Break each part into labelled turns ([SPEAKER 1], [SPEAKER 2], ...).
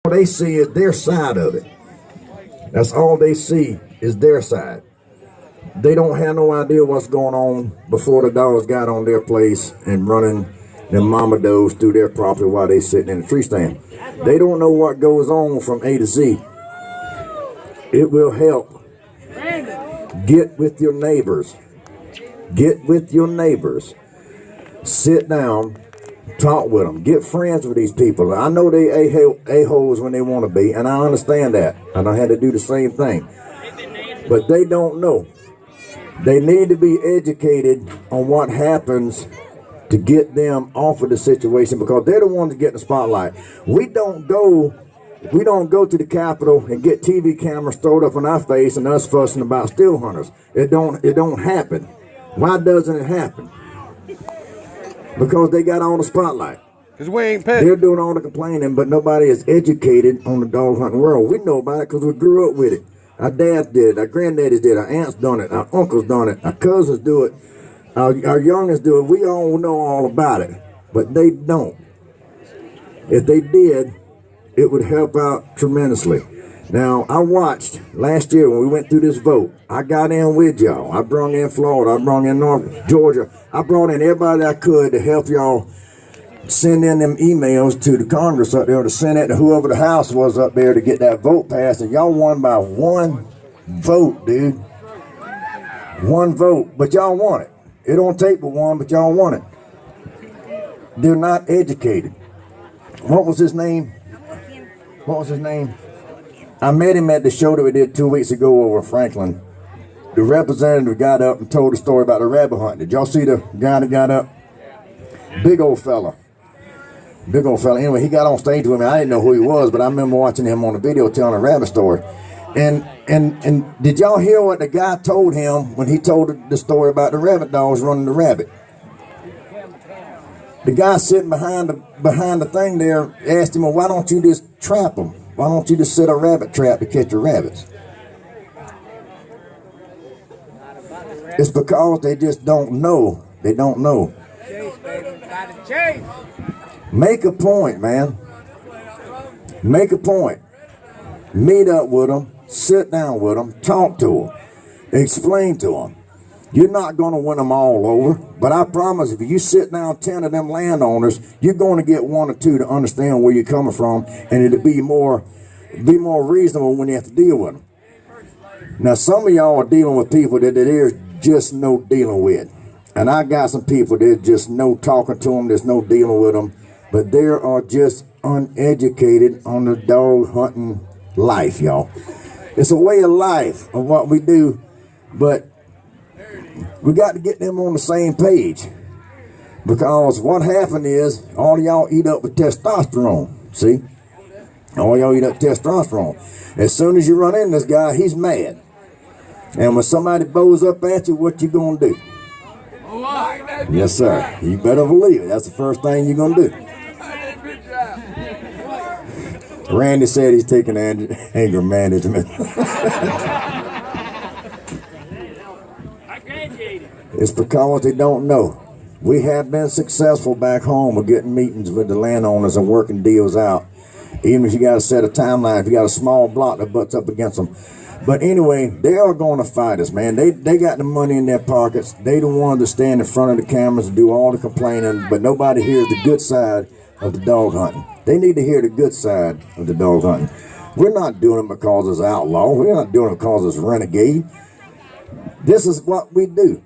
[SPEAKER 1] they see is their side of it. That's all they see is their side. They don't have no idea what's going on before the dogs got on their place and running them mama does through their property while they sitting in the tree stand. They don't know what goes on from A to Z. It will help. Get with your neighbors. Get with your neighbors. Sit down, talk with them. Get friends with these people. I know they a-holes when they want to be, and I understand that. And I had to do the same thing. But they don't know. They need to be educated on what happens to get them off of the situation, because they're the ones that get the spotlight. We don't go to the Capitol and get TV cameras thrown up in our face and us fussing about still hunters. It don't happen. Why doesn't it happen? Because they got all the spotlight.
[SPEAKER 2] Because we ain't petty.
[SPEAKER 1] They're doing all the complaining, but nobody is educated on the dog hunting world. We know about it because we grew up with it. Our dads did it, our granddaddies did it, our aunts done it, our uncles done it, our cousins do it, our youngest do it. We all know all about it, but they don't. If they did, it would help out tremendously. Now, I watched last year when we went through this vote. I got in with y'all. I brought in Florida. I brought in North Georgia. I brought in everybody I could to help y'all send in them emails to the Congress up there, to send it to whoever the House was up there to get that vote passed. And y'all won by one vote, dude. One vote. But y'all won it. It don't take but one, but y'all won it. They're not educated. What was his name? What was his name? I met him at the show that we did 2 weeks ago over in Franklin. The representative got up and told a story about the rabbit hunt. Did y'all see the guy that got up? Big old fella. Big old fella. Anyway, he got on stage with me. I didn't know who he was, but I remember watching him on the video telling a rabbit story. And did y'all hear what the guy told him when he told the story about the rabbit dogs running the rabbit? The guy sitting behind the thing there asked him, well, why don't you just trap them? Why don't you just set a rabbit trap to catch your rabbits? It's because they just don't know. They don't know. Make a point, man. Make a point. Meet up with them. Sit down with them. Talk to them. Explain to them. You're not going to win them all over, but I promise if you sit down 10 of them landowners, you're going to get 1 or 2 to understand where you're coming from, and it'll be more reasonable when you have to deal with them. Now, some of y'all are dealing with people that there's just no dealing with. And I got some people that just no talking to them, there's no dealing with them, but they are just uneducated on the dog hunting life, y'all. It's a way of life of what we do, but we got to get them on the same page, because what happened is all y'all eat up with testosterone. See, all y'all eat up testosterone. As soon as you run in this guy, he's mad, and when somebody bows up at you, what you gonna do? Yes, sir. You better believe it. That's the first thing you're gonna do. Randy said he's taking anger management. It's because they don't know. We have been successful back home with getting meetings with the landowners and working deals out. Even if you got to set a timeline, if you got a small block that butts up against them. But anyway, they are going to fight us, man. They got the money in their pockets. They the ones that stand in front of the cameras and do all the complaining, but nobody hears the good side of the dog hunting. They need to hear the good side of the dog hunting. We're not doing it because it's outlaw. We're not doing it because it's renegade. This is what we do.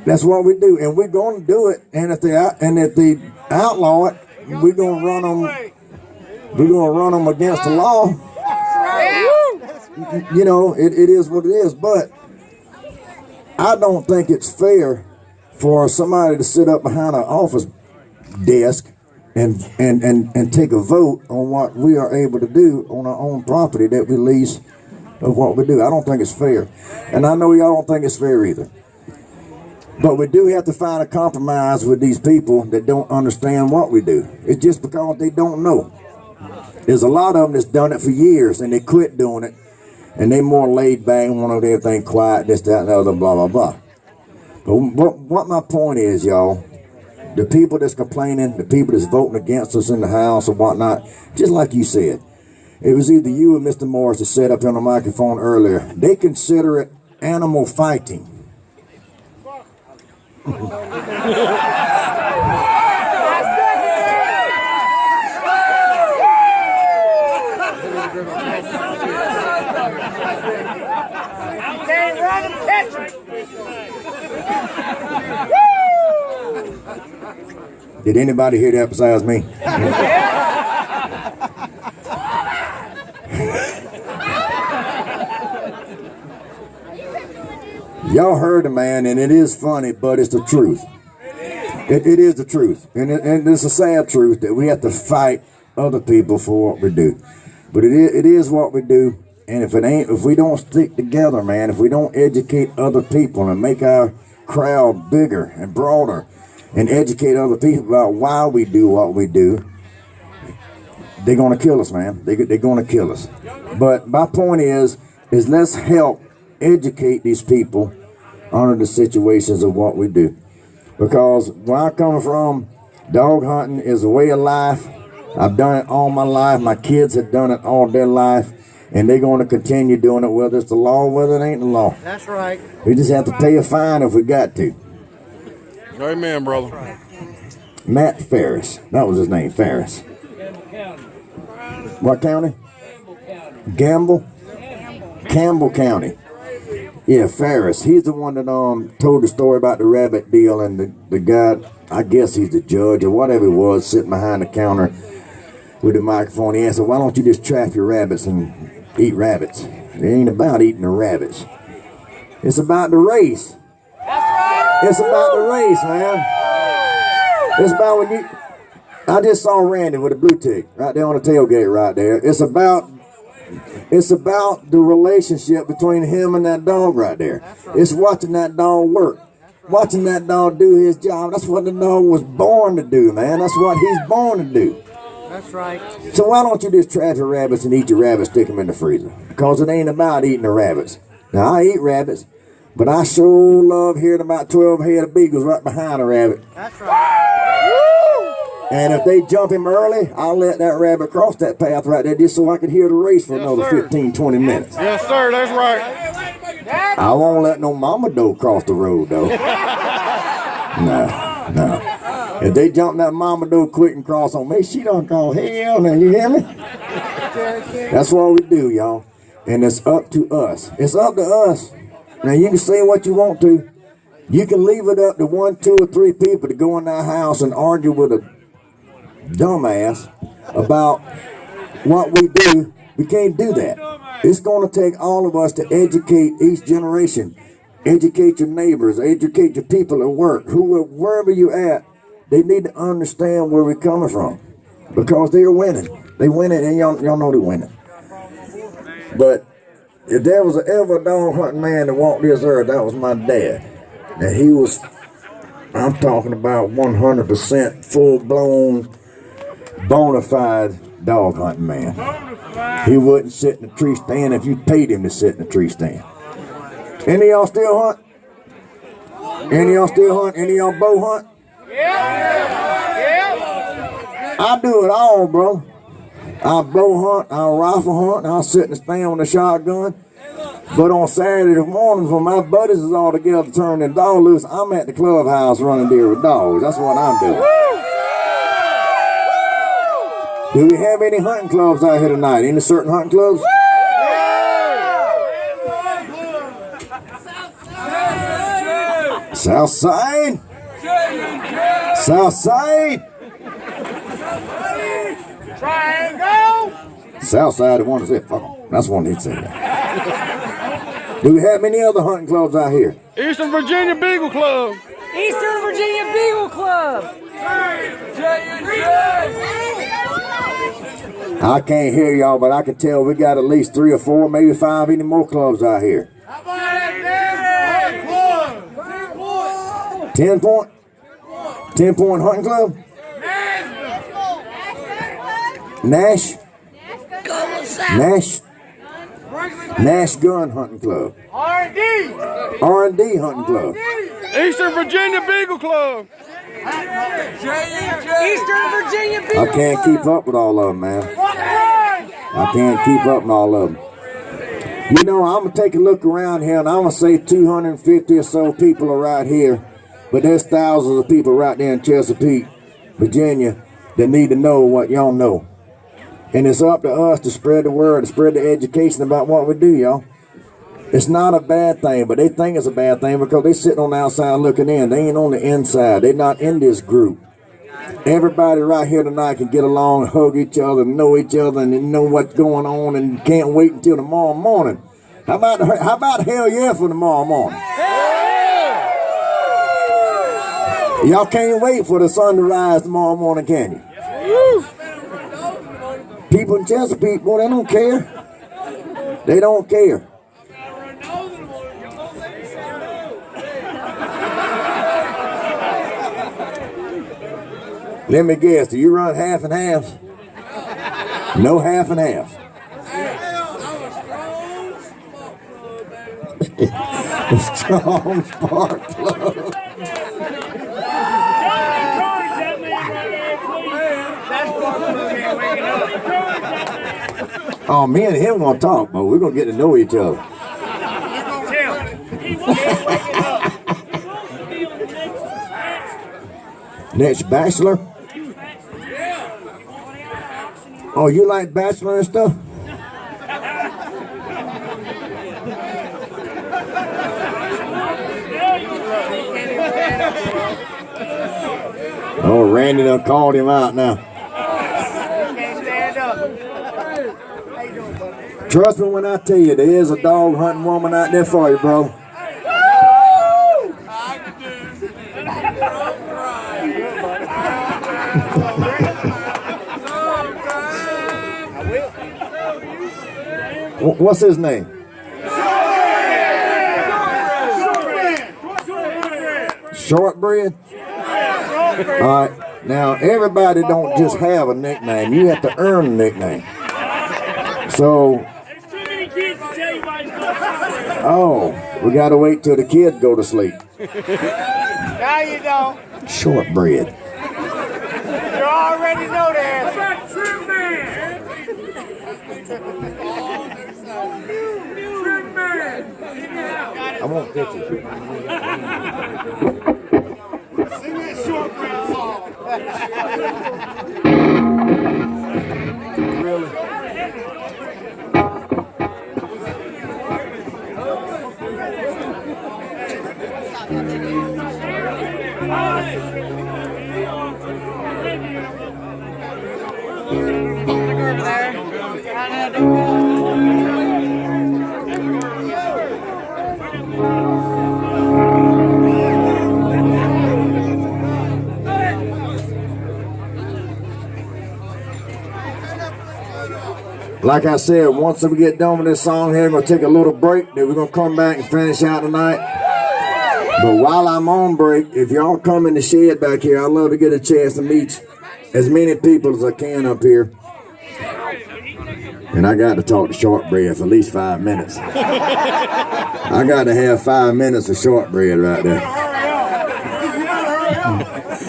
[SPEAKER 1] That's what we do, and we're going to do it. And if they outlaw it, we're going to run them. We're going to run them against the law. You know, it is what it is. But I don't think it's fair for somebody to sit up behind an office desk and take a vote on what we are able to do on our own property that we lease of what we do. I don't think it's fair, and I know y'all don't think it's fair either. But we do have to find a compromise with these people that don't understand what we do. It's just because they don't know. There's a lot of them that's done it for years and they quit doing it, and they more laid back and want everything quiet, this, that, and the other, blah, blah, blah. But what my point is, y'all, the people that's complaining, the people that's voting against us in the House or whatnot, just like you said, it was either you or Mr. Morris that said up on the microphone earlier, they consider it animal fighting.
[SPEAKER 2] Can't run and catch it.
[SPEAKER 1] Did anybody hear that besides me? Y'all heard the man, and it is funny, but it's the truth. It is the truth, and it's a sad truth that we have to fight other people for what we do. But it is what we do, and if we don't stick together, man, if we don't educate other people and make our crowd bigger and broader, and educate other people about why we do what we do, they're gonna kill us, man. They're gonna kill us. But my point is let's help educate these people under the situations of what we do. Because where I come from, dog hunting is a way of life. I've done it all my life. My kids have done it all their life. And they're going to continue doing it, whether it's the law or whether it ain't the law.
[SPEAKER 2] That's right.
[SPEAKER 1] We just have to pay a fine if we got to.
[SPEAKER 3] Amen, brother.
[SPEAKER 1] Matt Ferris. That was his name, Ferris. What county? Gamble? Campbell County. Yeah, Ferris. He's the one that told the story about the rabbit deal, and the guy, I guess he's the judge or whatever it was, sitting behind the counter with the microphone. He asked him, why don't you just trap your rabbits and eat rabbits? It ain't about eating the rabbits. It's about the race. It's about the race, man. It's about when you... I just saw Randy with a blue tick right there on the tailgate right there. It's about the relationship between him and that dog right there. It's watching that dog work. Watching that dog do his job. That's what the dog was born to do, man. That's what he's born to do.
[SPEAKER 2] That's right.
[SPEAKER 1] So why don't you just trap your rabbits and eat your rabbits, stick them in the freezer? Because it ain't about eating the rabbits. Now, I eat rabbits, but I sure love hearing about 12 head of beagles right behind a rabbit.
[SPEAKER 2] That's right.
[SPEAKER 1] And if they jump him early, I'll let that rabbit cross that path right there just so I can hear the race for another 15, 20 minutes.
[SPEAKER 3] Yes, sir, that's right.
[SPEAKER 1] I won't let no mama doe cross the road, though. No. If they jump that mama doe quick and cross on me, she don't call hell now, you hear me? That's what we do, y'all. And it's up to us. It's up to us. Now, you can say what you want to. You can leave it up to 1, 2, or 3 people to go in that house and argue with a dumbass about what we do. We can't do that. It's going to take all of us to educate each generation. Educate your neighbors, educate your people at work, wherever you're at. They need to understand where we're coming from, because they're winning. They winning, and y'all know they're winning. But if there was ever a dog hunting man that walked this earth, that was my dad. And he was, I'm talking about 100% full-blown, bona fide dog hunting man. He wouldn't sit in a tree stand if you paid him to sit in a tree stand. Any of y'all still hunt? Any of y'all still hunt? Any of y'all bow hunt? Yeah. I do it all, bro. I bow hunt, I rifle hunt, I'll sit in the stand with a shotgun. But on Saturday mornings when my buddies is all together turning the dog loose, I'm at the clubhouse running deer with dogs. That's what I'm doing. Do we have any hunting clubs out here tonight? Any certain hunting clubs? Southside? Southside?
[SPEAKER 2] Triangle.
[SPEAKER 1] Southside, the one that said, fuck 'em. That's one he'd say that. Do we have any other hunting clubs out here?
[SPEAKER 3] Eastern Virginia Beagle Club.
[SPEAKER 2] Eastern Virginia Beagle Club.
[SPEAKER 1] I can't hear y'all, but I can tell we got at least 3 or 4, maybe 5 any more clubs out here. 10 Point? 10 Point Hunting Club? Nash? Nash Gun Hunting Club.
[SPEAKER 2] R&D.
[SPEAKER 1] R&D Hunting Club.
[SPEAKER 3] Eastern Virginia Beagle Club.
[SPEAKER 2] Eastern Virginia
[SPEAKER 1] I
[SPEAKER 2] Beagle
[SPEAKER 1] can't
[SPEAKER 2] Club.
[SPEAKER 1] keep up with all of them, man. I can't keep up with all of them. You know, I'm going to take a look around here, and I'm going to say 250 or so people are right here. But there's thousands of people right there in Chesapeake, Virginia, that need to know what y'all know. And it's up to us to spread the word, to spread the education about what we do, y'all. It's not a bad thing, but they think it's a bad thing because they sitting on the outside looking in. They ain't on the inside. They're not in this group. Everybody right here tonight can get along, hug each other, know each other, and know what's going on, and can't wait until tomorrow morning. How about hell yeah for tomorrow morning? Y'all can't wait for the sun to rise tomorrow morning, can you? People in Chesapeake, boy, they don't care. They don't care. Let me guess, do you run half and half? No half and half. The Strong Spark Club. Oh, me and him gonna talk, but we're gonna get to know each other. Next Bachelor? Oh, you like Bachelor and stuff? Oh, Randy done called him out now. Trust me when I tell you, there is a dog hunting woman out there for you, bro. What's his name? Shortbread? All right. Now, everybody don't just have a nickname. You have to earn a nickname. So, oh, we got to wait till the kid go to sleep.
[SPEAKER 2] Now you don't.
[SPEAKER 1] Shortbread.
[SPEAKER 2] You already know that. True man. True man.
[SPEAKER 1] I want pictures.
[SPEAKER 2] Sing that Shortbread song.
[SPEAKER 1] Really? Like I said, once we get done with this song here, we're going to take a little break. Then we're going to come back and finish out tonight. But while I'm on break, if y'all come in the shed back here, I'd love to get a chance to meet as many people as I can up here. And I got to talk to Shortbread for at least 5 minutes. I got to have 5 minutes of Shortbread right there.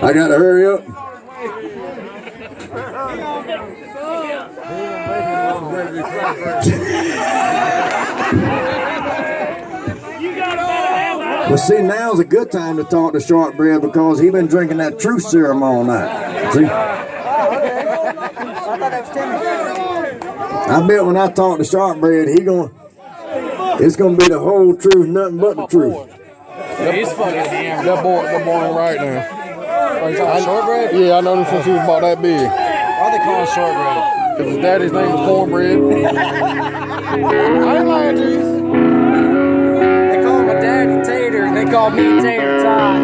[SPEAKER 1] I got to hurry up. Well, see, now's a good time to talk to Shortbread because he been drinking that truth serum all night. See? I bet when I talk to Shortbread, it's gonna be the whole truth, nothing but the truth.
[SPEAKER 3] He's fucking hammered. That boy right now.
[SPEAKER 4] Oh, you talking Shortbread?
[SPEAKER 3] Yeah, I know him since he was about that big.
[SPEAKER 4] Why they call him Shortbread?
[SPEAKER 3] Because his daddy's name was Cornbread. I ain't lying to you.
[SPEAKER 4] They call my daddy Tater, and they call me Tater Tot.